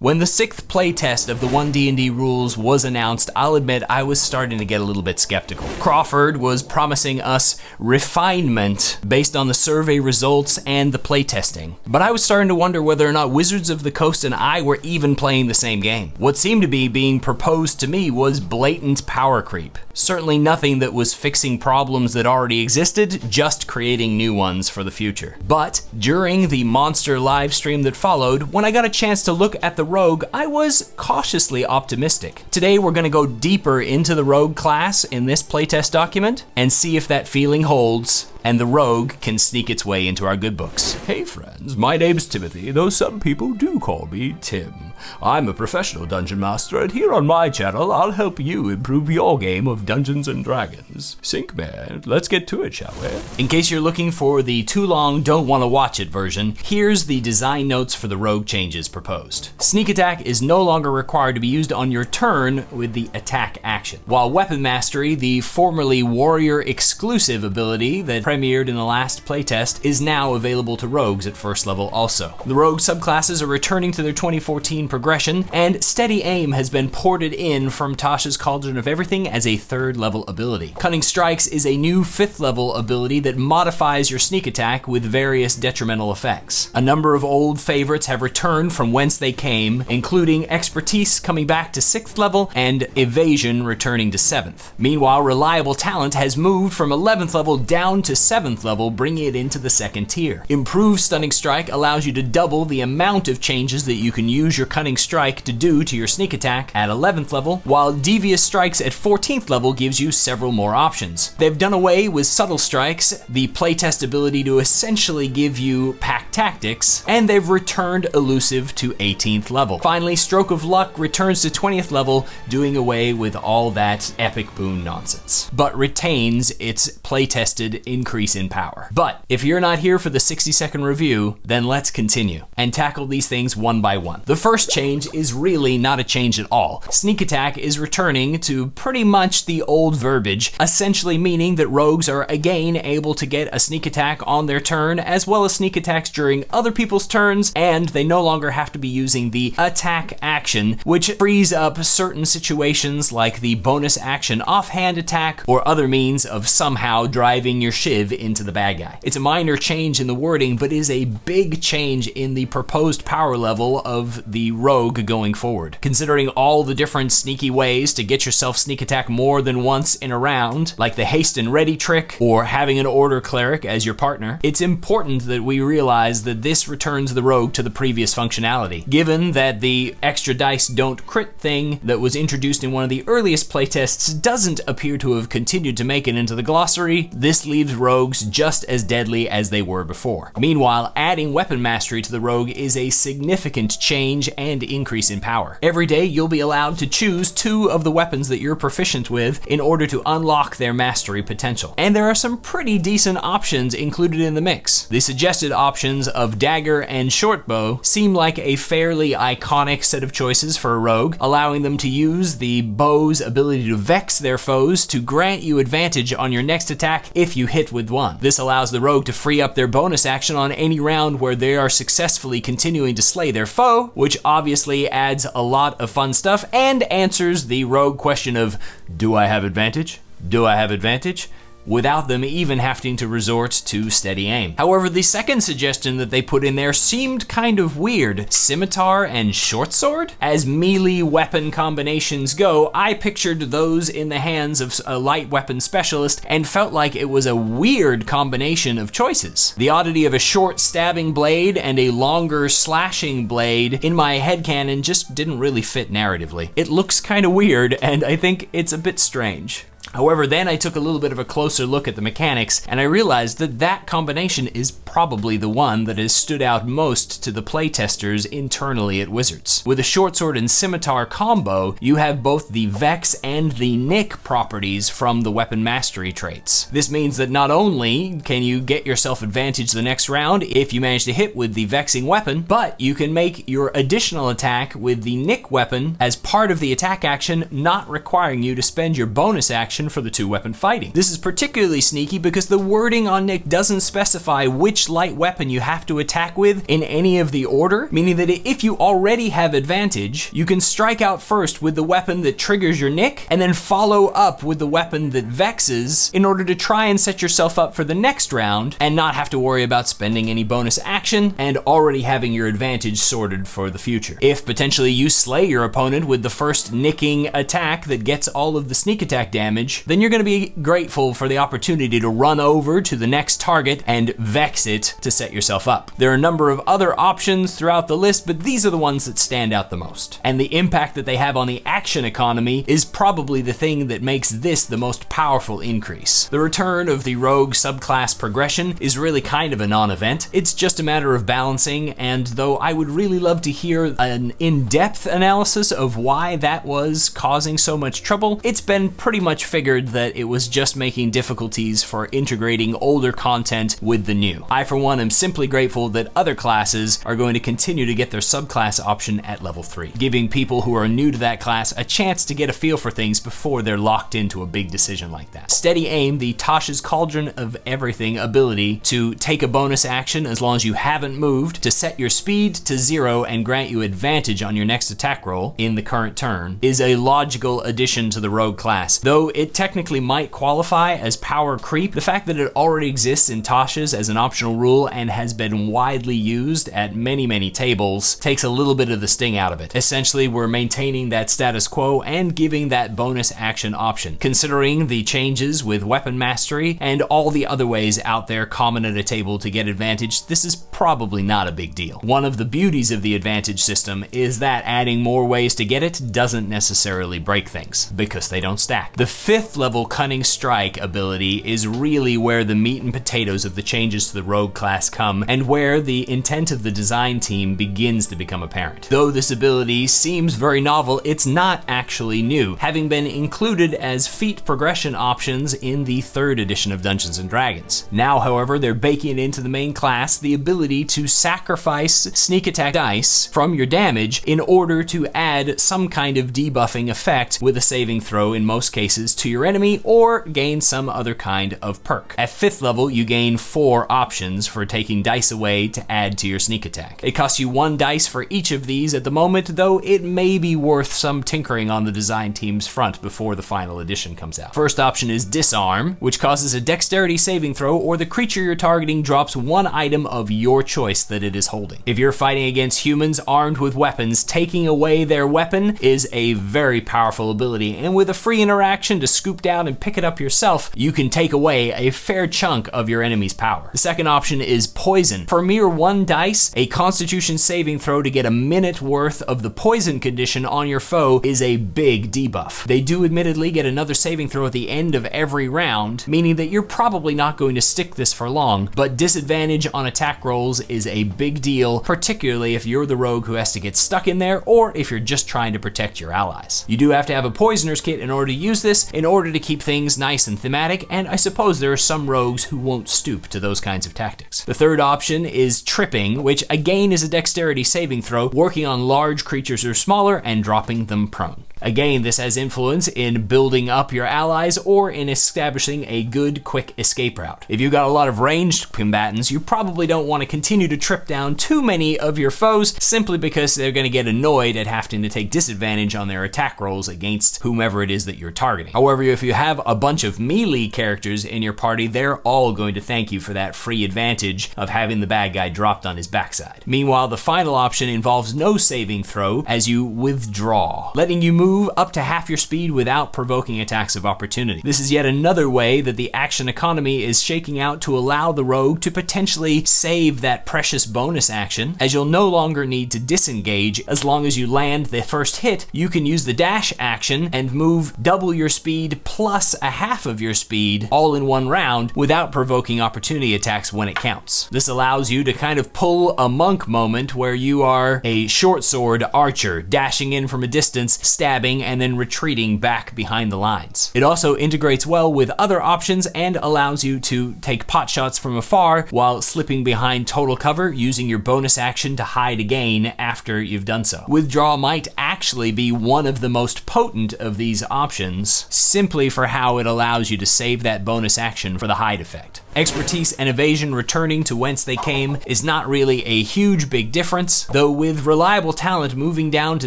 When the 6th playtest of the OneD&D rules was announced, I'll admit I was starting to get a little bit skeptical. Crawford was promising us refinement based on the survey results and the playtesting, but I was starting to wonder whether or not Wizards of the Coast and I were even playing the same game. What seemed to be being proposed to me was blatant power creep. Certainly nothing that was fixing problems that already existed, just creating new ones for the future. But during the monster live stream that followed, when I got a chance to look at the rogue, I was cautiously optimistic. Today we're going to go deeper into the rogue class in this playtest document and see if that feeling holds and the rogue can sneak its way into our good books. Hey friends, my name's Timothy, though some people do call me Tim. I'm a professional dungeon master, and here on my channel, I'll help you improve your game of Dungeons and Dragons. Sink man, let's get to it, shall we? In case you're looking for the too long, don't want to watch it version, here's the design notes for the rogue changes proposed. Sneak attack is no longer required to be used on your turn with the attack action. While weapon mastery, the formerly warrior exclusive ability that premiered in the last playtest, is now available to rogues at first level also. The rogue subclasses are returning to their 2014 progression, and steady aim has been ported in from Tasha's Cauldron of Everything as a 3rd level ability. Cunning Strikes is a new 5th level ability that modifies your sneak attack with various detrimental effects. A number of old favorites have returned from whence they came, including Expertise coming back to 6th level and Evasion returning to 7th. Meanwhile, Reliable Talent has moved from 11th level down to 7th level, bringing it into the 2nd tier. Improved Stunning Strike allows you to double the amount of changes that you can use your Cunning Strike to do to your sneak attack at 11th level, while Devious Strikes at 14th level gives you several more options. They've done away with Subtle Strikes, the playtest ability to essentially give you pack tactics, and they've returned Elusive to 18th level. Finally, Stroke of Luck returns to 20th level, doing away with all that epic boon nonsense, but retains its playtested increase in power. But if you're not here for the 60-second review, then let's continue and tackle these things one by one. The first change is really not a change at all. Sneak attack is returning to pretty much the old verbiage, essentially meaning that rogues are again able to get a sneak attack on their turn, as well as sneak attacks during other people's turns, and they no longer have to be using the attack action, which frees up certain situations like the bonus action offhand attack or other means of somehow driving your shiv into the bad guy. It's a minor change in the wording, but is a big change in the proposed power level of the rogue going forward. Considering all the different sneaky ways to get yourself sneak attack more than once in a round, like the haste and ready trick or having an order cleric as your partner, it's important that we realize that this returns the rogue to the previous functionality. Given that the extra dice don't crit thing that was introduced in one of the earliest playtests doesn't appear to have continued to make it into the glossary, this leaves rogues just as deadly as they were before. Meanwhile, adding weapon mastery to the rogue is a significant change and increase in power. Every day you'll be allowed to choose 2 of the weapons that you're proficient with in order to unlock their mastery potential. And there are some pretty decent options included in the mix. The suggested options of dagger and shortbow seem like a fairly iconic set of choices for a rogue, allowing them to use the bow's ability to vex their foes to grant you advantage on your next attack if you hit with one. This allows the rogue to free up their bonus action on any round where they are successfully continuing to slay their foe, which obviously adds a lot of fun stuff and answers the rogue question of, do I have advantage? Do I have advantage? Without them even having to resort to steady aim. However, the second suggestion that they put in there seemed kind of weird. Scimitar and short sword? As melee weapon combinations go, I pictured those in the hands of a light weapon specialist and felt like it was a weird combination of choices. The oddity of a short stabbing blade and a longer slashing blade in my headcanon just didn't really fit narratively. It looks kind of weird, and I think it's a bit strange. However, then I took a little bit of a closer look at the mechanics, and I realized that that combination is probably the one that has stood out most to the playtesters internally at Wizards. With a short sword and scimitar combo, you have both the Vex and the Nick properties from the weapon mastery traits. This means that not only can you get yourself advantage the next round if you manage to hit with the vexing weapon, but you can make your additional attack with the Nick weapon as part of the attack action, not requiring you to spend your bonus action action for the 2-weapon fighting. This is particularly sneaky because the wording on Nick doesn't specify which light weapon you have to attack with in any of the order, meaning that if you already have advantage, you can strike out first with the weapon that triggers your Nick, and then follow up with the weapon that vexes in order to try and set yourself up for the next round and not have to worry about spending any bonus action and already having your advantage sorted for the future. If potentially you slay your opponent with the first nicking attack that gets all of the sneak attack damage, then you're going to be grateful for the opportunity to run over to the next target and vex it to set yourself up. There are a number of other options throughout the list, but these are the ones that stand out the most. And the impact that they have on the action economy is probably the thing that makes this the most powerful increase. The return of the rogue subclass progression is really kind of a non-event. It's just a matter of balancing, and though I would really love to hear an in-depth analysis of why that was causing so much trouble, it's been pretty much figured that it was just making difficulties for integrating older content with the new. I, for one, am simply grateful that other classes are going to continue to get their subclass option at level 3, giving people who are new to that class a chance to get a feel for things before they're locked into a big decision like that. Steady Aim, the Tasha's Cauldron of Everything ability to take a bonus action as long as you haven't moved, to set your speed to 0 and grant you advantage on your next attack roll in the current turn, is a logical addition to the rogue class. Though it technically might qualify as power creep, the fact that it already exists in Tasha's as an optional rule and has been widely used at many tables takes a little bit of the sting out of it. Essentially, we're maintaining that status quo and giving that bonus action option. Considering the changes with weapon mastery and all the other ways out there common at a table to get advantage, this is probably not a big deal. One of the beauties of the advantage system is that adding more ways to get it doesn't necessarily break things, because they don't stack. The 5th level Cunning Strike ability is really where the meat and potatoes of the changes to the rogue class come, and where the intent of the design team begins to become apparent. Though this ability seems very novel, it's not actually new, having been included as feat progression options in the 3rd edition of Dungeons & Dragons. Now, however, they're baking into the main class the ability to sacrifice sneak attack dice from your damage in order to add some kind of debuffing effect with a saving throw in most cases to your enemy, or gain some other kind of perk. At 5th level, you gain 4 options for taking dice away to add to your sneak attack. It costs you 1 dice for each of these at the moment, though it may be worth some tinkering on the design team's front before the final edition comes out. First option is Disarm, which causes a dexterity saving throw, or the creature you're targeting drops 1 item of your choice that it is holding. If you're fighting against humans armed with weapons, taking away their weapon is a very powerful ability, and with a free interaction to scoop down and pick it up yourself, you can take away a fair chunk of your enemy's power. The second option is Poison. For mere 1 dice, a Constitution saving throw to get a minute worth of the poison condition on your foe is a big debuff. They do admittedly get another saving throw at the end of every round, meaning that you're probably not going to stick this for long, but disadvantage on attack rolls is a big deal, particularly if you're the rogue who has to get stuck in there, or if you're just trying to protect your allies. You do have to have a Poisoner's Kit in order to use this, in order to keep things nice and thematic, and I suppose there are some rogues who won't stoop to those kinds of tactics. The third option is Tripping, which again is a dexterity saving throw, working on large creatures or smaller and dropping them prone. Again, this has influence in building up your allies or in establishing a good, quick escape route. If you've got a lot of ranged combatants, you probably don't want to continue to trip down too many of your foes simply because they're going to get annoyed at having to take disadvantage on their attack rolls against whomever it is that you're targeting. However, if you have a bunch of melee characters in your party, they're all going to thank you for that free advantage of having the bad guy dropped on his backside. Meanwhile, the final option involves no saving throw as you withdraw, letting you move up to half your speed without provoking attacks of opportunity. This is yet another way that the action economy is shaking out to allow the rogue to potentially save that precious bonus action, as you'll no longer need to disengage. As long as you land the first hit, you can use the dash action and move double your speed plus a half of your speed all in one round without provoking opportunity attacks when it counts. This allows you to kind of pull a monk moment where you are a short sword archer, dashing in from a distance, stabbing, and then retreating back behind the lines. It also integrates well with other options and allows you to take pot shots from afar while slipping behind total cover, using your bonus action to hide again after you've done so. Withdraw might act actually be one of the most potent of these options, simply for how it allows you to save that bonus action for the hide effect. Expertise and evasion returning to whence they came is not really a huge big difference, though with reliable talent moving down to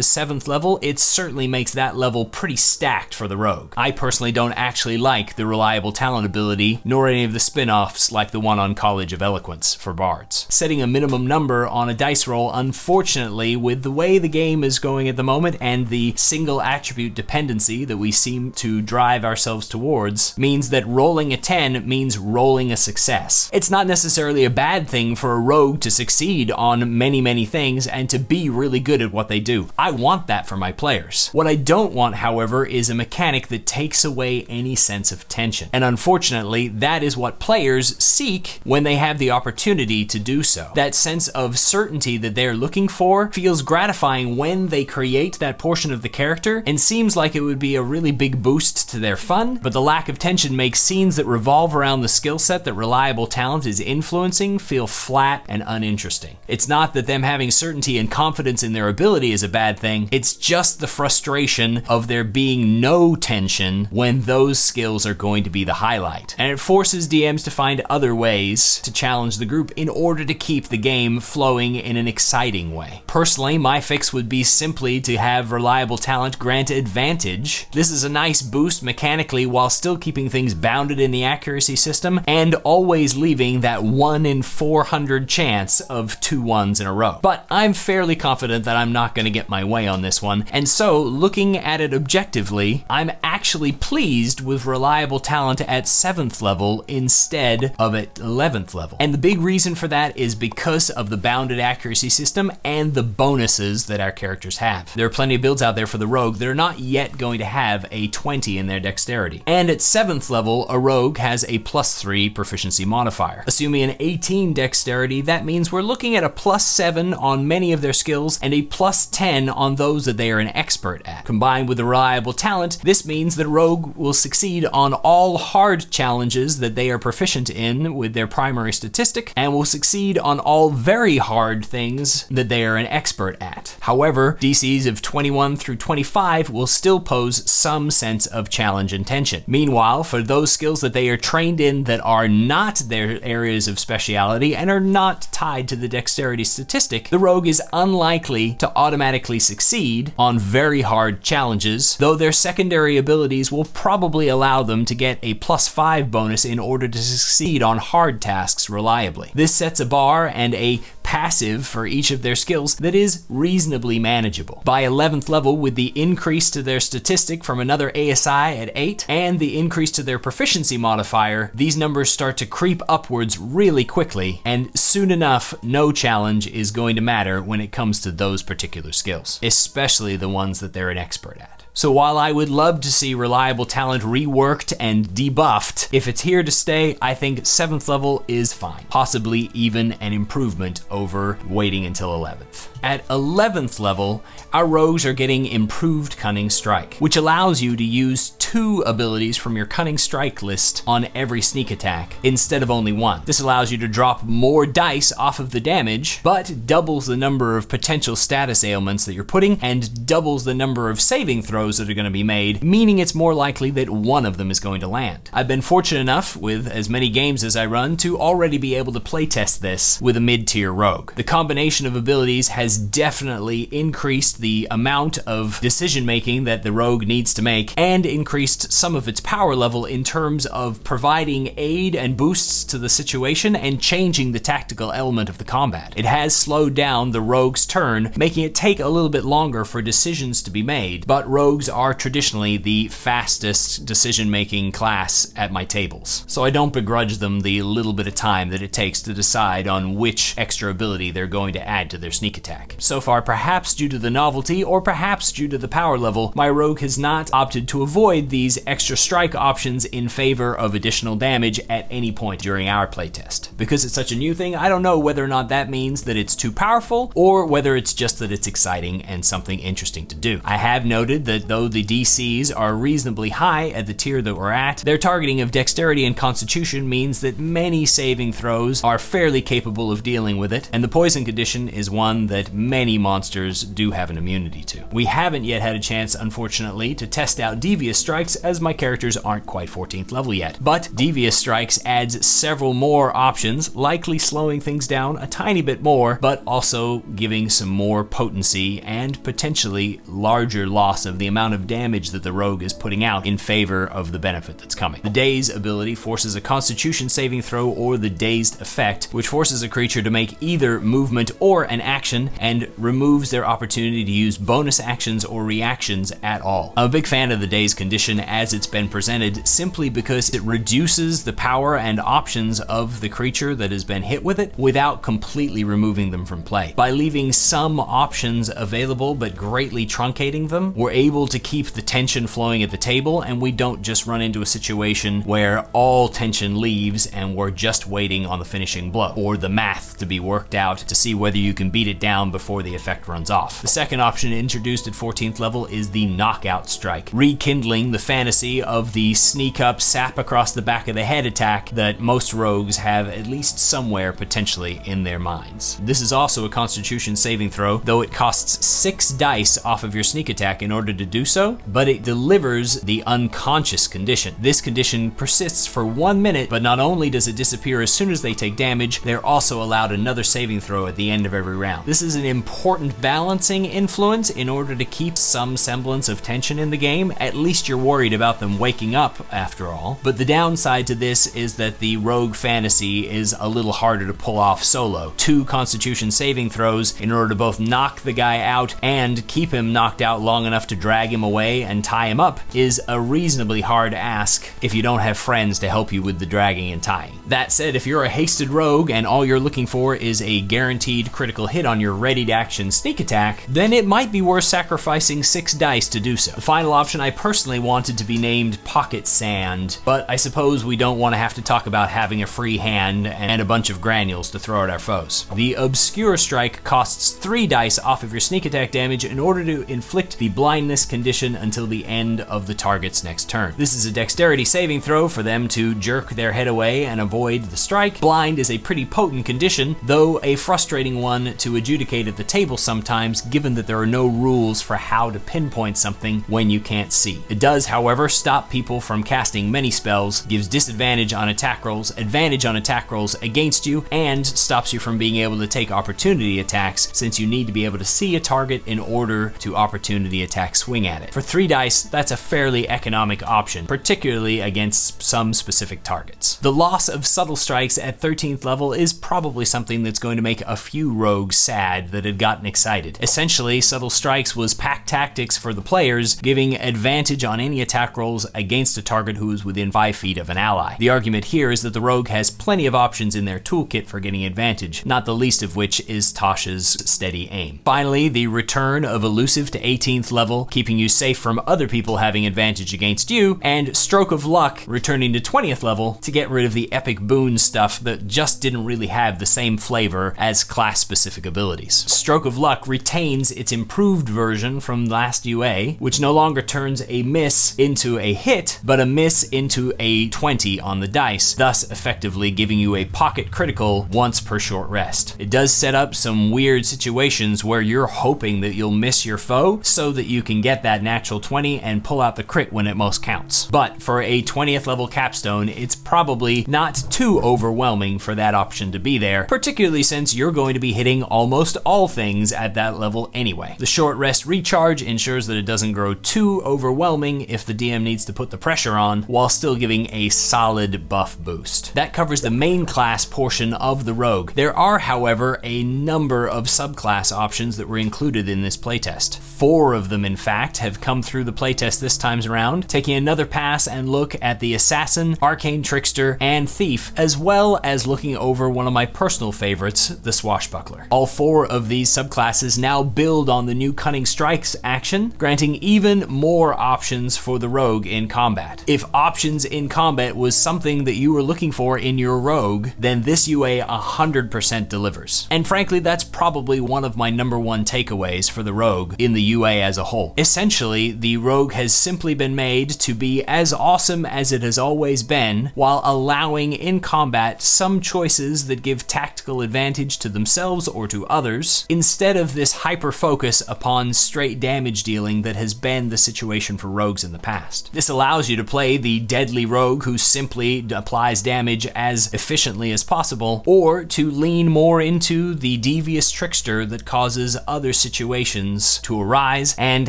7th level, it certainly makes that level pretty stacked for the rogue. I personally don't actually like the reliable talent ability, nor any of the spin-offs like the one on College of Eloquence for bards. Setting a minimum number on a dice roll, unfortunately, with the way the game is going at the moment and the single attribute dependency that we seem to drive ourselves towards, means that rolling a 10 means rolling a success. It's not necessarily a bad thing for a rogue to succeed on many things and to be really good at what they do. I want that for my players. What I don't want, however, is a mechanic that takes away any sense of tension. And unfortunately, that is what players seek when they have the opportunity to do so. That sense of certainty that they're looking for feels gratifying when they create that portion of the character and seems like it would be a really big boost to their fun, but the lack of tension makes scenes that revolve around the skill set that reliable talent is influencing feel flat and uninteresting. It's not that them having certainty and confidence in their ability is a bad thing, it's just the frustration of there being no tension when those skills are going to be the highlight. And it forces DMs to find other ways to challenge the group in order to keep the game flowing in an exciting way. Personally, my fix would be simply to have reliable talent grant advantage. This is a nice boost mechanically while still keeping things bounded in the accuracy system and always leaving that 1 in 400 chance of 2 1s in a row. But I'm fairly confident that I'm not going to get my way on this one, and so looking at it objectively, I'm actually pleased with reliable talent at 7th level instead of at 11th level. And the big reason for that is because of the bounded accuracy system and the bonuses that our characters have. There are plenty of builds out there for the rogue that are not yet going to have a 20 in their dexterity. And at 7th level, a rogue has a +3 proficiency modifier. Assuming an 18 dexterity, that means we're looking at a +7 on many of their skills and a +10 on those that they are an expert at. Combined with the reliable talent, this means that rogue will succeed on all hard challenges that they are proficient in with their primary statistic, and will succeed on all very hard things that they are an expert at. However, DCs of 21 through 25 will still pose some sense of challenge and tension. Meanwhile, for those skills that they are trained in that are not their areas of speciality and are not tied to the dexterity statistic, the rogue is unlikely to automatically succeed on very hard challenges, though their secondary abilities will probably allow them to get a +5 bonus in order to succeed on hard tasks reliably. This sets a bar and a passive for each of their skills that is reasonably manageable. By 11th level, with the increase to their statistic from another ASI at 8 and the increase to their proficiency modifier, these numbers start to creep upwards really quickly, and soon enough, no challenge is going to matter when it comes to those particular skills, especially the ones that they're an expert at. So while I would love to see reliable talent reworked and debuffed, if it's here to stay, I think 7th level is fine. Possibly even an improvement over waiting until 11th. At 11th level, our rogues are getting improved Cunning Strike, which allows you to use 2 abilities from your Cunning Strike list on every sneak attack instead of only 1. This allows you to drop more dice off of the damage, but doubles the number of potential status ailments that you're putting and doubles the number of saving throws that are going to be made, meaning it's more likely that one of them is going to land. I've been fortunate enough, with as many games as I run, to already be able to playtest this with a mid-tier rogue. The combination of abilities has definitely increased the amount of decision making that the rogue needs to make and increased some of its power level in terms of providing aid and boosts to the situation and changing the tactical element of the combat. It has slowed down the rogue's turn, making it take a little bit longer for decisions to be made, but rogues are traditionally the fastest decision-making class at my tables, so I don't begrudge them the little bit of time that it takes to decide on which extra ability they're going to add to their sneak attack. So far, perhaps due to the novelty or perhaps due to the power level, my rogue has not opted to avoid these extra strike options in favor of additional damage at any point during our playtest. Because it's such a new thing, I don't know whether or not that means that it's too powerful, or whether it's just that it's exciting and something interesting to do. I have noted that though the DCs are reasonably high at the tier that we're at, their targeting of dexterity and constitution means that many saving throws are fairly capable of dealing with it, and the poison condition is one that many monsters do have an immunity to. We haven't yet had a chance, unfortunately, to test out Devious Strikes, as my characters aren't quite 14th level yet. But Devious Strikes adds several more options, likely slowing things down a tiny bit more, but also giving some more potency and potentially larger loss of the amount of damage that the rogue is putting out in favor of the benefit that's coming. The Daze ability forces a Constitution saving throw or the Dazed effect, which forces a creature to make either movement or an action and removes their opportunity to use bonus actions or reactions at all. I'm a big fan of the Daze condition as it's been presented, simply because it reduces the power and options of the creature that has been hit with it without completely removing them from play. By leaving some options available but greatly truncating them, we're able to keep the tension flowing at the table, and we don't just run into a situation where all tension leaves and we're just waiting on the finishing blow, or the math to be worked out to see whether you can beat it down before the effect runs off. The second option introduced at 14th level is the Knockout Strike, rekindling the fantasy of the sneak up, sap across the back of the head attack that most rogues have at least somewhere potentially in their minds. This is also a Constitution saving throw, though it costs 6 dice off of your sneak attack in order to do so, but it delivers the unconscious condition. This condition persists for 1 minute, but not only does it disappear as soon as they take damage, they're also allowed another saving throw at the end of every round. This is an important balancing influence in order to keep some semblance of tension in the game. At least you're worried about them waking up after all. But the downside to this is that the rogue fantasy is a little harder to pull off solo. 2 Constitution saving throws in order to both knock the guy out and keep him knocked out long enough to drag him away and tie him up is a reasonably hard ask if you don't have friends to help you with the dragging and tying. That said, if you're a hasted rogue and all you're looking for is a guaranteed critical hit on your ready to action sneak attack, then it might be worth sacrificing 6 dice to do so. The final option I personally wanted to be named Pocket Sand, but I suppose we don't want to have to talk about having a free hand and a bunch of granules to throw at our foes. The Obscure Strike costs 3 dice off of your sneak attack damage in order to inflict the blindness condition until the end of the target's next turn. This is a dexterity saving throw for them to jerk their head away and avoid the strike. Blind is a pretty potent condition, though a frustrating one to adjudicate at the table sometimes, given that there are no rules for how to pinpoint something when you can't see. It does, however, stop people from casting many spells, gives disadvantage on attack rolls, advantage on attack rolls against you, and stops you from being able to take opportunity attacks, since you need to be able to see a target in order to opportunity attack swing at it. For 3 dice, that's a fairly economic option, particularly against some specific targets. The loss of Subtle Strikes at 13th level is probably something that's going to make a few rogues sad that had gotten excited. Essentially, Subtle Strikes was pack tactics for the players, giving advantage on any attack rolls against a target who is within 5 feet of an ally. The argument here is that the rogue has plenty of options in their toolkit for getting advantage, not the least of which is Tasha's steady aim. Finally, the return of Elusive to 18th level, keeping you safe from other people having advantage against you, and Stroke of Luck returning to 20th level to get rid of the epic boon stuff that just didn't really have the same flavor as class-specific abilities. Stroke of Luck retains its improved version from last UA, which no longer turns a miss into a hit, but a miss into a 20 on the dice, thus effectively giving you a pocket critical once per short rest. It does set up some weird situations where you're hoping that you'll miss your foe so that you can get that natural 20 and pull out the crit when it most counts. But for a 20th level capstone, it's probably not too overwhelming for that option to be there, particularly since you're going to be hitting almost all things at that level anyway. The short rest recharge ensures that it doesn't grow too overwhelming if the DM needs to put the pressure on, while still giving a solid buff boost. That covers the main class portion of the rogue. There are, however, a number of subclass options that were included in this playtest. 4 of them, in fact, have come through the playtest this time around, taking another pass and look at the Assassin, Arcane Trickster, and Thief, as well as looking over one of my personal favorites, the Swashbuckler. All 4 of these subclasses now build on the new Cunning Strikes action, granting even more options options for the rogue in combat. If options in combat was something that you were looking for in your rogue, then this UA 100% delivers. And frankly, that's probably one of my #1 takeaways for the rogue in the UA as a whole. Essentially, the rogue has simply been made to be as awesome as it has always been, while allowing in combat some choices that give tactical advantage to themselves or to others, instead of this hyper focus upon straight damage dealing that has been the situation for rogues in the past. This allows you to play the deadly rogue who simply applies damage as efficiently as possible, or to lean more into the devious trickster that causes other situations to arise and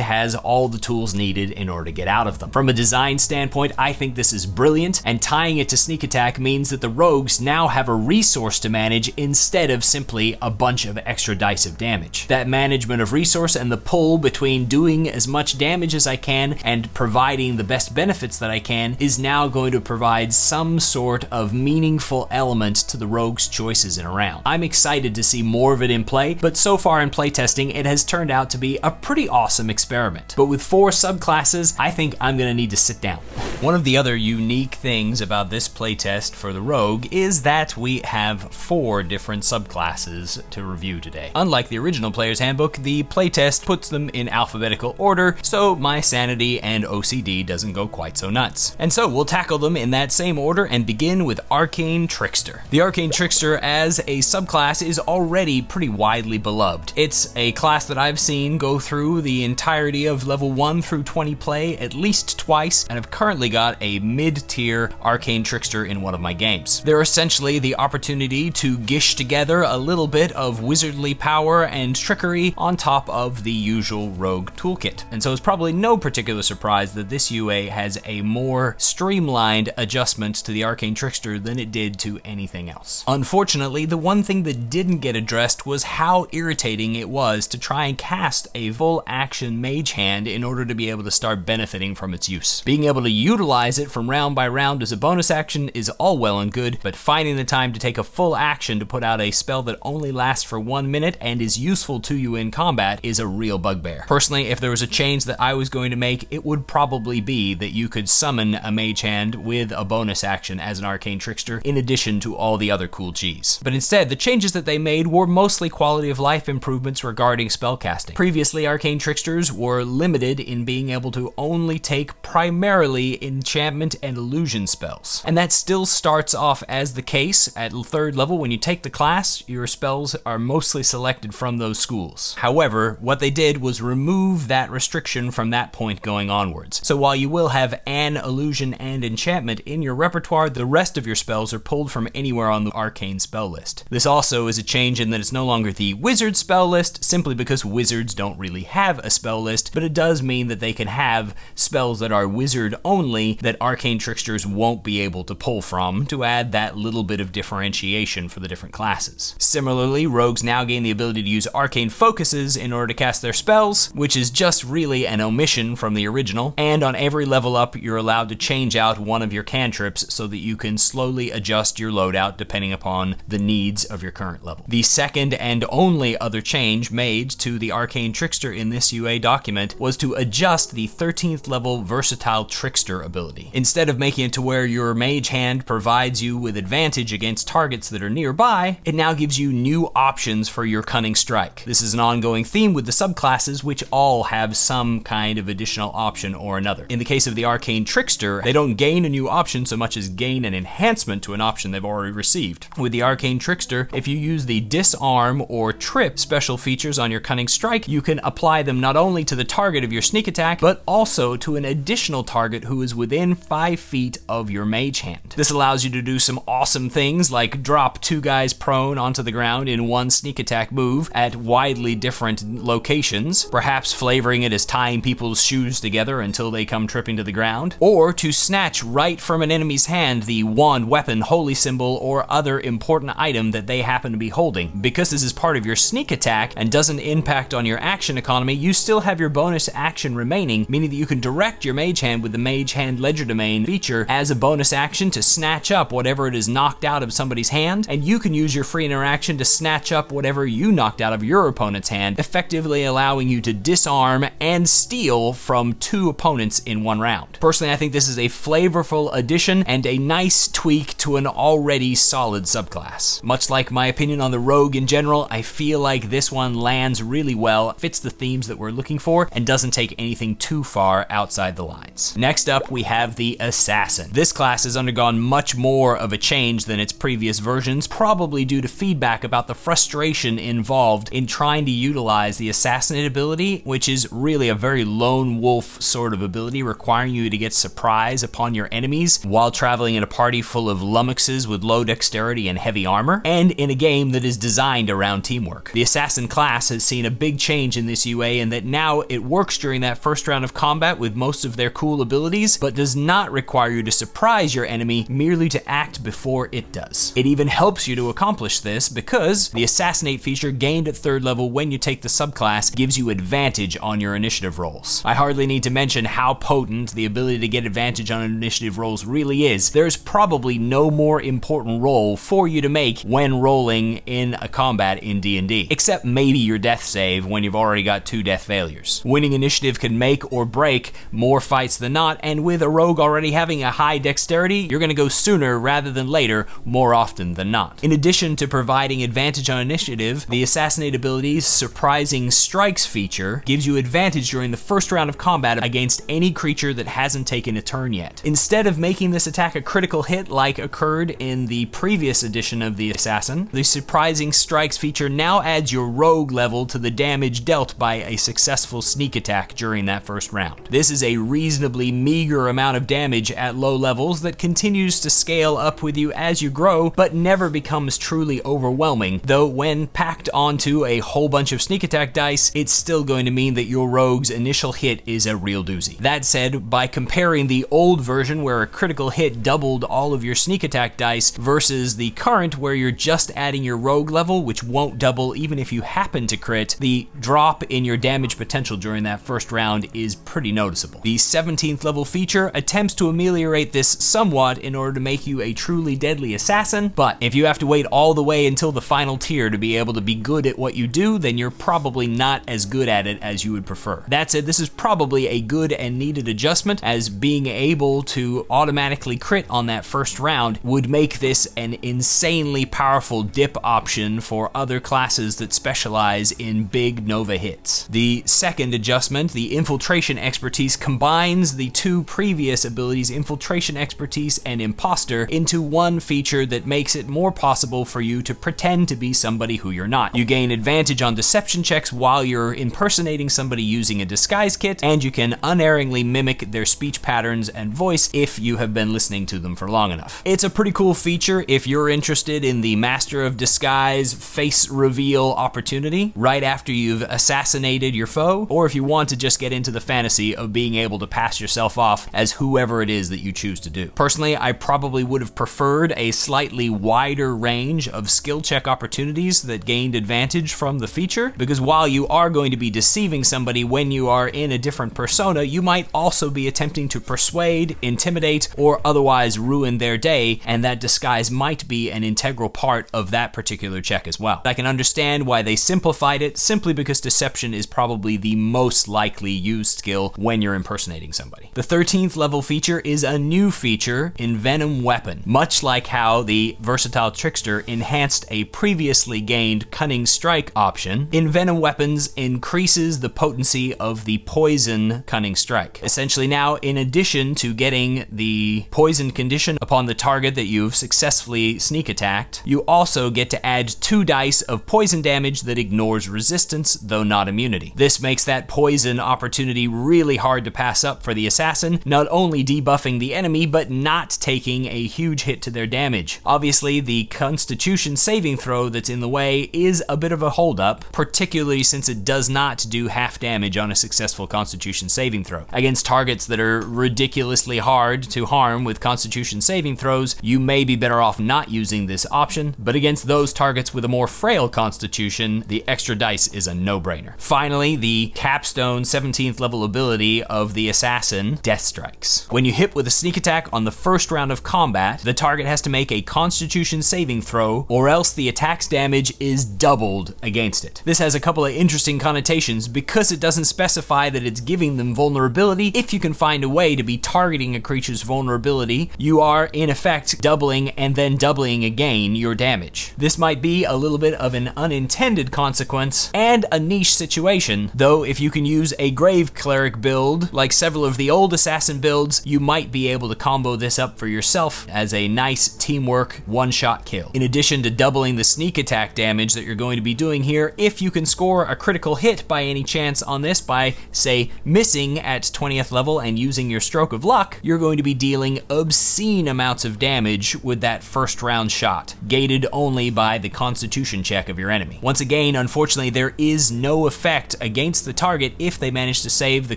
has all the tools needed in order to get out of them. From a design standpoint, I think this is brilliant, and tying it to sneak attack means that the rogues now have a resource to manage instead of simply a bunch of extra dice of damage. That management of resource and the pull between doing as much damage as I can and providing the best benefits that I can is now going to provide some sort of meaningful element to the rogue's choices in a round. I'm excited to see more of it in play, but so far in playtesting, it has turned out to be a pretty awesome experiment. But with 4 subclasses, I think I'm gonna need to sit down. One of the other unique things about this playtest for the rogue is that we have 4 different subclasses to review today. Unlike the original player's handbook, the playtest puts them in alphabetical order, so my sanity and OCD doesn't go quite so nuts. And so we'll tackle them in that same order and begin with Arcane Trickster. The Arcane Trickster as a subclass is already pretty widely beloved. It's a class that I've seen go through the entirety of level 1 through 20 play at least twice, and I've currently got a mid-tier Arcane Trickster in one of my games. They're essentially the opportunity to gish together a little bit of wizardly power and trickery on top of the usual rogue toolkit. And so it's probably no particular surprise that this UA has a more streamlined adjustment to the Arcane Trickster than it did to anything else. Unfortunately, the one thing that didn't get addressed was how irritating it was to try and cast a full action mage hand in order to be able to start benefiting from its use. Being able to utilize it from round by round as a bonus action is all well and good, but finding the time to take a full action to put out a spell that only lasts for 1 minute and is useful to you in combat is a real bugbear. Personally, if there was a change that I was going to make, it would probably be that you could summon a mage hand with a bonus action as an Arcane Trickster in addition to all the other cool G's. But instead, the changes that they made were mostly quality of life improvements regarding spellcasting. Previously, Arcane Tricksters were limited in being able to only take primarily enchantment and illusion spells. And that still starts off as the case at 3rd level. When you take the class, your spells are mostly selected from those schools. However, what they did was remove that restriction from that point going onwards. So while you will have an illusion and enchantment in your repertoire, the rest of your spells are pulled from anywhere on the arcane spell list. This also is a change in that it's no longer the wizard spell list, simply because wizards don't really have a spell list, but it does mean that they can have spells that are wizard only that Arcane Tricksters won't be able to pull from to add that little bit of differentiation for the different classes. Similarly, rogues now gain the ability to use arcane focuses in order to cast their spells, which is just really an omission from the original, and on every level up you're allowed to change out one of your cantrips so that you can slowly adjust your loadout depending upon the needs of your current level. The second and only other change made to the Arcane Trickster in this UA document was to adjust the 13th level Versatile Trickster ability. Instead of making it to where your mage hand provides you with advantage against targets that are nearby, it now gives you new options for your Cunning Strike. This is an ongoing theme with the subclasses, which all have some kind of additional option or another. In the case of the Arcane Trickster, they don't gain a new option so much as gain an enhancement to an option they've already received. With the Arcane Trickster, if you use the Disarm or Trip special features on your Cunning Strike, you can apply them not only to the target of your sneak attack, but also to an additional target who is within 5 feet of your mage hand. This allows you to do some awesome things like drop 2 guys prone onto the ground in one sneak attack move at widely different locations, perhaps flavoring it as tying people's shoes together until they come tripping to the ground, or to snatch right from an enemy's hand the wand, weapon, holy symbol, or other important item that they happen to be holding. Because this is part of your sneak attack and doesn't impact on your action economy, you still have your bonus action remaining, meaning that you can direct your mage hand with the Mage Hand Legerdemain feature as a bonus action to snatch up whatever it is knocked out of somebody's hand, and you can use your free interaction to snatch up whatever you knocked out of your opponent's hand, effectively allowing you to disarm and steal from 2 opponents in one round. Personally, I think this is a flavorful addition and a nice tweak to an already solid subclass. Much like my opinion on the rogue in general, I feel like this one lands really well, fits the themes that we're looking for, and doesn't take anything too far outside the lines. Next up, we have the assassin. This class has undergone much more of a change than its previous versions, probably due to feedback about the frustration involved in trying to utilize the assassinate ability, which is really a very lone wolf sort of ability, requiring you to get surprise upon your enemies while traveling in a party full of lummoxes with low dexterity and heavy armor, and in a game that is designed around teamwork. The assassin class has seen a big change in this UA in that now it works during that first round of combat with most of their cool abilities, but does not require you to surprise your enemy, merely to act before it does. It even helps you to accomplish this because the assassinate feature gained at 3rd level when you take the subclass gives you advantage on your initiative rolls. I hardly need to mention how potent the ability to get advantage on initiative rolls really is. There's probably no more important roll for you to make when rolling in a combat in D&D, except maybe your death save when you've already got 2 death failures. Winning initiative can make or break more fights than not, and with a rogue already having a high dexterity, you're gonna go sooner rather than later more often than not. In addition to providing advantage on initiative, the assassinate ability's surprising strikes feature gives you advantage during the first round of combat against any creature that hasn't taken a turn yet. Instead of making this attack a critical hit like occurred in the previous edition of the assassin, the surprising strikes feature now adds your rogue level to the damage dealt by a successful sneak attack during that first round. This is a reasonably meager amount of damage at low levels that continues to scale up with you as you grow, but never becomes truly overwhelming, though when packed onto a whole bunch of sneak attack dice, it's still going to mean that your rogue's initial hit is a real doozy. That said, by comparing the old version where a critical hit doubled all of your sneak attack dice versus the current where you're just adding your rogue level, which won't double even if you happen to crit, the drop in your damage potential during that first round is pretty noticeable. The 17th level feature attempts to ameliorate this somewhat in order to make you a truly deadly assassin, but if you have to wait all the way until the final tier to be able to be good at what you do, then you're probably not as good at it as you would prefer. That said, this is probably a good and needed adjustment, as being able to automatically crit on that first round would make this an insanely powerful dip option for other classes that specialize in big Nova hits. The second adjustment, the infiltration expertise, combines the 2 previous abilities, infiltration expertise and imposter, into one feature that makes it more possible for you to pretend to be somebody who you're not. You gain advantage on deception checks while you're impersonating somebody using a disguise kit, and you can unerringly mimic their speech patterns and voice if you have been listening to them for long enough. It's a pretty cool feature if you're interested in the Master of Disguise face reveal opportunity right after you've assassinated your foe, or if you want to just get into the fantasy of being able to pass yourself off as whoever it is that you choose to do. Personally, I probably would have preferred a slightly wider range of skill check opportunities that gained advantage from the feature, because while you are going to be deceiving somebody when you are in a different persona, you might also be attempting to persuade, intimidate, or otherwise ruin their day, and that disguise might be an integral part of that particular check as well. I can understand why they simplified it, simply because deception is probably the most likely used skill when you're impersonating somebody. The 13th level feature is a new feature in Venom Weapon. Much like how the Versatile Trickster enhanced a previously gained Cunning Strike option, in Venom Weapons increases the potency of the Poison Cunning Strike. Essentially now, in addition to getting the poison condition upon the target that you've successfully sneak attacked, you also get to add 2 dice of poison damage that ignores resistance, though not immunity. This makes that poison opportunity really hard to pass up for the assassin, not only debuffing the enemy, but not taking a huge hit to their damage. Obviously, the Constitution saving throw that's in the way is a bit of a holdup, particularly since it does not do half damage on a successful Constitution saving throw. Against targets that are ridiculously hard to harm with Constitution saving throws, you may be better off not using this option, but against those targets with a more frail Constitution, the extra dice is a no-brainer. Finally, the capstone 17th level ability of the assassin, Death Strikes. When you hit with a sneak attack on the first round of combat, the target has to make a Constitution saving throw, or else the attack's damage is doubled against it. This has a couple of interesting connotations because it doesn't specify that it's giving them vulnerability. If you can find a way to be targeting a creature's vulnerability, you are in effect doubling and then doubling again your damage. This might be a little bit of an unintended consequence and a niche situation, though if you can use a Grave Cleric build, like several of the old assassin builds, you might be able to combo this up for yourself as a nice teamwork one-shot kill. In addition to doubling the sneak attack damage that you're going to be doing here, if you can score a critical hit by any chance on this by, say, missing at 20th level and using your stroke of luck, you're going to be dealing obscene amounts of damage with that first round shot, gated only by the constitution check of your enemy. Once again, unfortunately, there is no effect against the target if they manage to save the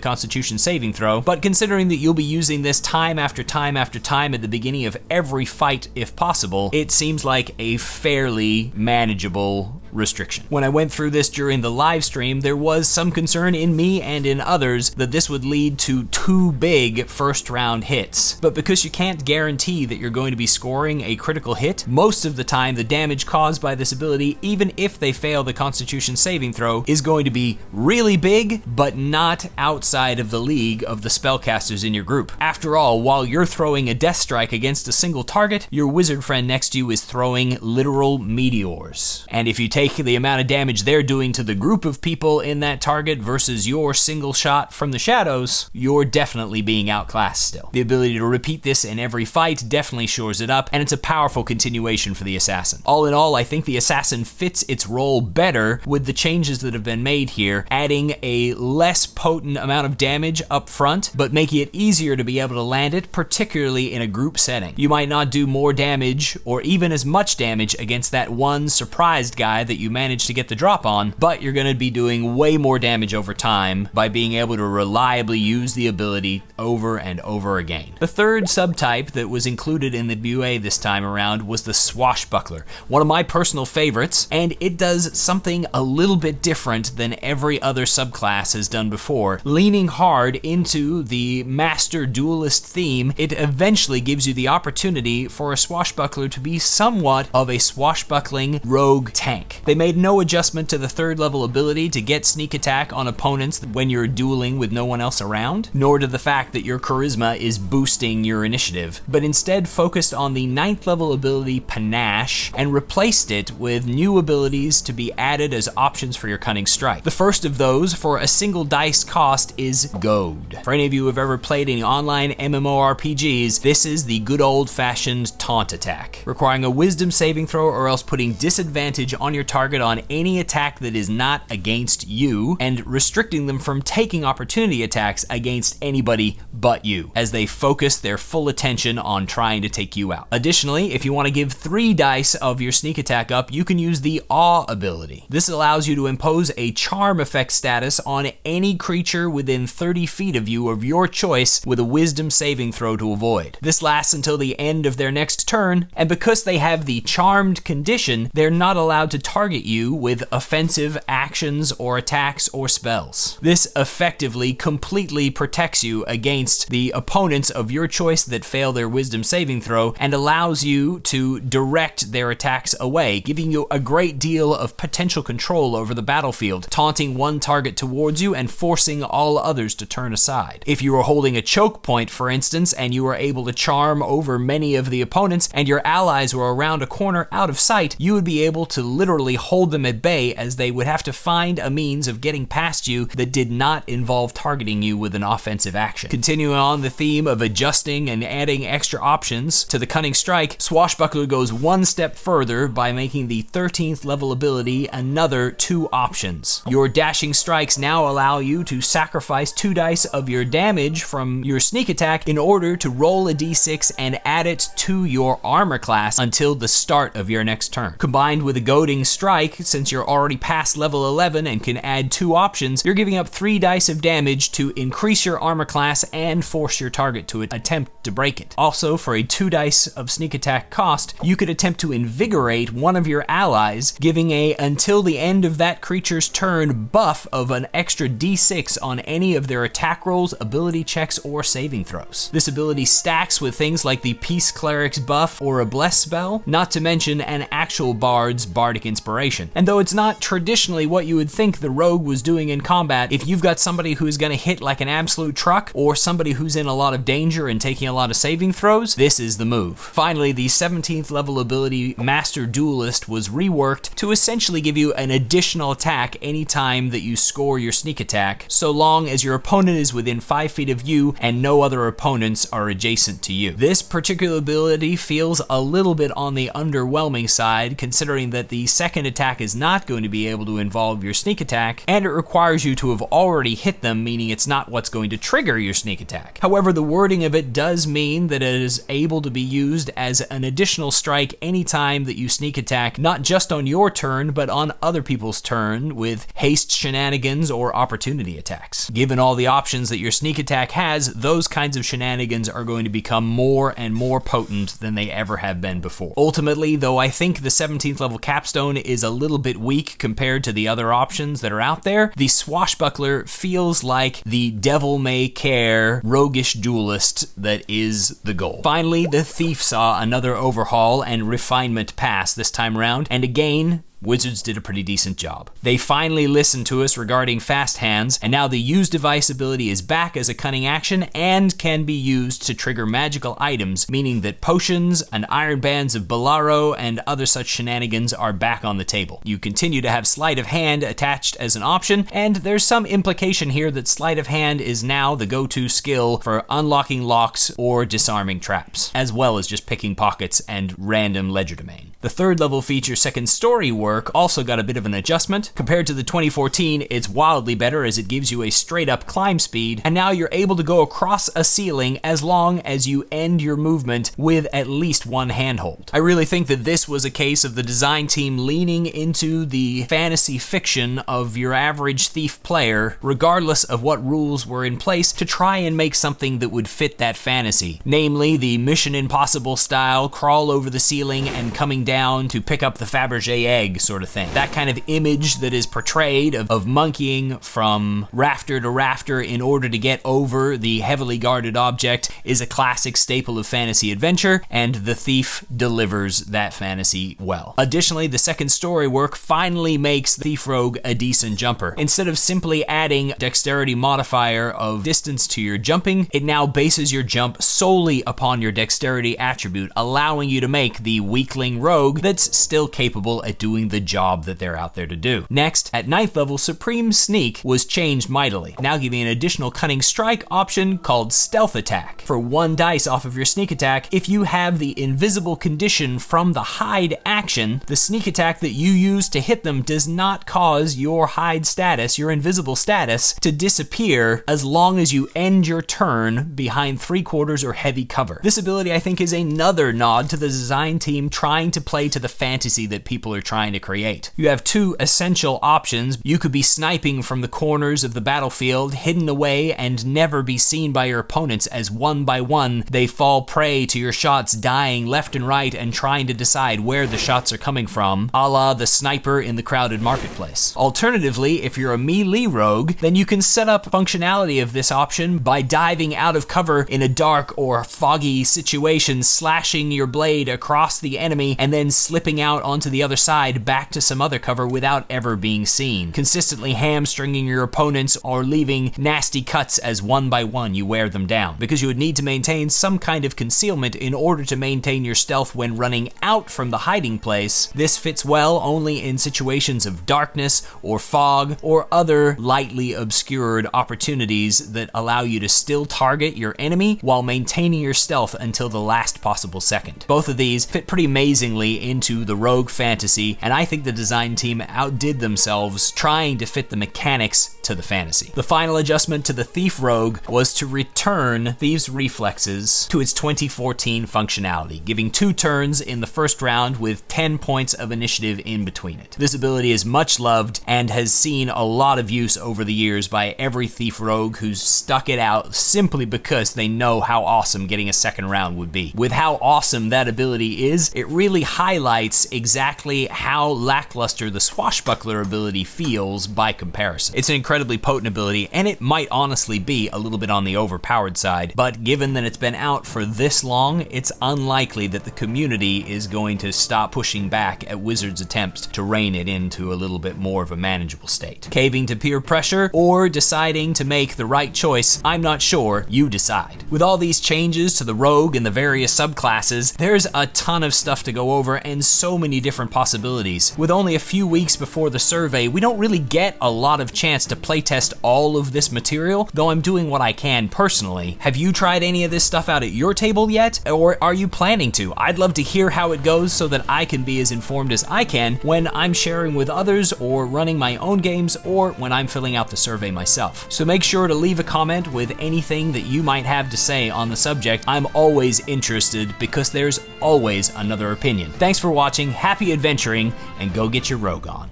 constitution saving throw, but considering that you'll be using this time after time after time at the beginning of every fight if possible, it seems like a fairly manageable restriction. When I went through this during the live stream, there was some concern in me and in others that this would lead to too big first round hits. But because you can't guarantee that you're going to be scoring a critical hit, most of the time the damage caused by this ability, even if they fail the Constitution saving throw, is going to be really big, but not outside of the league of the spellcasters in your group. After all, while you're throwing a death strike against a single target, your wizard friend next to you is throwing literal meteors. And if you take the amount of damage they're doing to the group of people in that target versus your single shot from the shadows, you're definitely being outclassed still. The ability to repeat this in every fight definitely shores it up, and it's a powerful continuation for the assassin. All in all, I think the assassin fits its role better with the changes that have been made here, adding a less potent amount of damage up front, but making it easier to be able to land it, particularly in a group setting. You might not do more damage or even as much damage against that one surprised guy that you managed to get the drop on, but you're going to be doing way more damage over time by being able to reliably use the ability over and over again. The third subtype that was included in the BUA this time around was the Swashbuckler, one of my personal favorites, and it does something a little bit different than every other subclass has done before. Leaning hard into the master duelist theme, it eventually gives you the opportunity for a Swashbuckler to be somewhat of a swashbuckling rogue tank. They made no adjustment to the third level ability to get sneak attack on opponents when you're dueling with no one else around, nor to the fact that your charisma is boosting your initiative, but instead focused on the 9th level ability Panache and replaced it with new abilities to be added as options for your Cunning Strike. The first of those, for a single dice cost, is Goad. For any of you who have ever played any online MMORPGs, this is the good old-fashioned taunt attack, requiring a wisdom saving throw or else putting disadvantage on your target on any attack that is not against you, and restricting them from taking opportunity attacks against anybody but you, as they focus their full attention on trying to take you out. Additionally, if you want to give 3 dice of your sneak attack up, you can use the Awe ability. This allows you to impose a charm effect status on any creature within 30 feet of you of your choice with a wisdom saving throw to avoid. This lasts until the end of their next turn, and because they have the charmed condition, they're not allowed to target you with offensive actions or attacks or spells. This effectively completely protects you against the opponents of your choice that fail their wisdom saving throw and allows you to direct their attacks away, giving you a great deal of potential control over the battlefield, taunting one target towards you and forcing all others to turn aside. If you are holding a choke point, for instance, and you are able to charm over many of the opponents and your allies were around a corner out of sight, you would be able to literally hold them at bay, as they would have to find a means of getting past you that did not involve targeting you with an offensive action. Continuing on the theme of adjusting and adding extra options to the Cunning Strike, Swashbuckler goes one step further by making the 13th level ability another 2 options. Your dashing strikes now allow you to sacrifice 2 dice of your damage from your sneak attack in order to roll a d6 and add it to your armor class until the start of your next turn. Combined with a goading strike, since you're already past level 11 and can add 2 options, you're giving up 3 dice of damage to increase your armor class and force your target to attempt to break it. Also, for a 2 dice of sneak attack cost, you could attempt to invigorate one of your allies, giving a until the end of that creature's turn buff of an extra d6 on any of their attack rolls, ability checks, or saving throws. This ability stacks with things like the Peace Cleric's buff or a Bless spell, not to mention an actual bard's Bardic Inspiration inspiration. And though it's not traditionally what you would think the rogue was doing in combat, if you've got somebody who's going to hit like an absolute truck, or somebody who's in a lot of danger and taking a lot of saving throws, this is the move. Finally, the 17th level ability Master Duelist was reworked to essentially give you an additional attack anytime that you score your sneak attack, so long as your opponent is within 5 feet of you and no other opponents are adjacent to you. This particular ability feels a little bit on the underwhelming side, considering that the second attack is not going to be able to involve your sneak attack, and it requires you to have already hit them, meaning it's not what's going to trigger your sneak attack. However, the wording of it does mean that it is able to be used as an additional strike anytime that you sneak attack, not just on your turn, but on other people's turn with haste shenanigans or opportunity attacks. Given all the options that your sneak attack has, those kinds of shenanigans are going to become more and more potent than they ever have been before. Ultimately, though, I think the 17th level capstone is a little bit weak compared to the other options that are out there, the Swashbuckler feels like the devil-may-care, roguish duelist that is the goal. Finally, the Thief saw another overhaul and refinement pass this time around, and again, Wizards did a pretty decent job. They finally listened to us regarding fast hands, and now the use device ability is back as a cunning action and can be used to trigger magical items, meaning that potions and iron bands of Bolaro and other such shenanigans are back on the table. You continue to have sleight of hand attached as an option, and there's some implication here that sleight of hand is now the go-to skill for unlocking locks or disarming traps, as well as just picking pockets and random legerdemain. The third level feature Second Story work also got a bit of an adjustment. Compared to the 2014, it's wildly better as it gives you a straight up climb speed, and now you're able to go across a ceiling as long as you end your movement with at least one handhold. I really think that this was a case of the design team leaning into the fantasy fiction of your average thief player, regardless of what rules were in place, to try and make something that would fit that fantasy. Namely, the Mission Impossible style, crawl over the ceiling and coming down to pick up the Fabergé egg sort of thing. That kind of image that is portrayed of monkeying from rafter to rafter in order to get over the heavily guarded object is a classic staple of fantasy adventure, and the Thief delivers that fantasy well. Additionally, the Second Story work finally makes the Thief Rogue a decent jumper. Instead of simply adding dexterity modifier of distance to your jumping, it now bases your jump solely upon your dexterity attribute, allowing you to make the weakling rogue that's still capable at doing the job that they're out there to do. Next, at 9th level, Supreme Sneak was changed mightily, now giving an additional Cunning Strike option called Stealth Attack. For 1 dice off of your sneak attack, if you have the invisible condition from the hide action, the sneak attack that you use to hit them does not cause your hide status, your invisible status, to disappear as long as you end your turn behind 3/4 or heavy cover. This ability, I think, is another nod to the design team trying to play to the fantasy that people are trying to create. You have 2 essential options. You could be sniping from the corners of the battlefield, hidden away and never be seen by your opponents as one by one they fall prey to your shots, dying left and right and trying to decide where the shots are coming from, a la the sniper in the crowded marketplace. Alternatively, if you're a melee rogue, then you can set up functionality of this option by diving out of cover in a dark or foggy situation, slashing your blade across the enemy and then slipping out onto the other side back to some other cover without ever being seen, consistently hamstringing your opponents or leaving nasty cuts as one by one you wear them down, because you would need to maintain some kind of concealment in order to maintain your stealth when running out from the hiding place. This fits well only in situations of darkness or fog or other lightly obscured opportunities that allow you to still target your enemy while maintaining your stealth until the last possible second. Both of these fit pretty amazingly into the rogue fantasy, and I think the design team outdid themselves trying to fit the mechanics to the fantasy. The final adjustment to the Thief Rogue was to return Thieves' Reflexes to its 2014 functionality, giving 2 turns in the first round with 10 points of initiative in between it. This ability is much loved and has seen a lot of use over the years by every Thief Rogue who's stuck it out simply because they know how awesome getting a second round would be. With how awesome that ability is, it really highlights exactly how how lackluster the Swashbuckler ability feels by comparison. It's an incredibly potent ability, and it might honestly be a little bit on the overpowered side, but given that it's been out for this long, it's unlikely that the community is going to stop pushing back at Wizards' attempts to rein it into a little bit more of a manageable state. Caving to peer pressure or deciding to make the right choice, I'm not sure, you decide. With all these changes to the rogue and the various subclasses, there's a ton of stuff to go over and so many different possibilities. With only a few weeks before the survey, we don't really get a lot of chance to playtest all of this material, though I'm doing what I can personally. Have you tried any of this stuff out at your table yet? Or are you planning to? I'd love to hear how it goes so that I can be as informed as I can when I'm sharing with others or running my own games or when I'm filling out the survey myself. So make sure to leave a comment with anything that you might have to say on the subject. I'm always interested because there's always another opinion. Thanks for watching, happy adventuring, and go get your rogue on.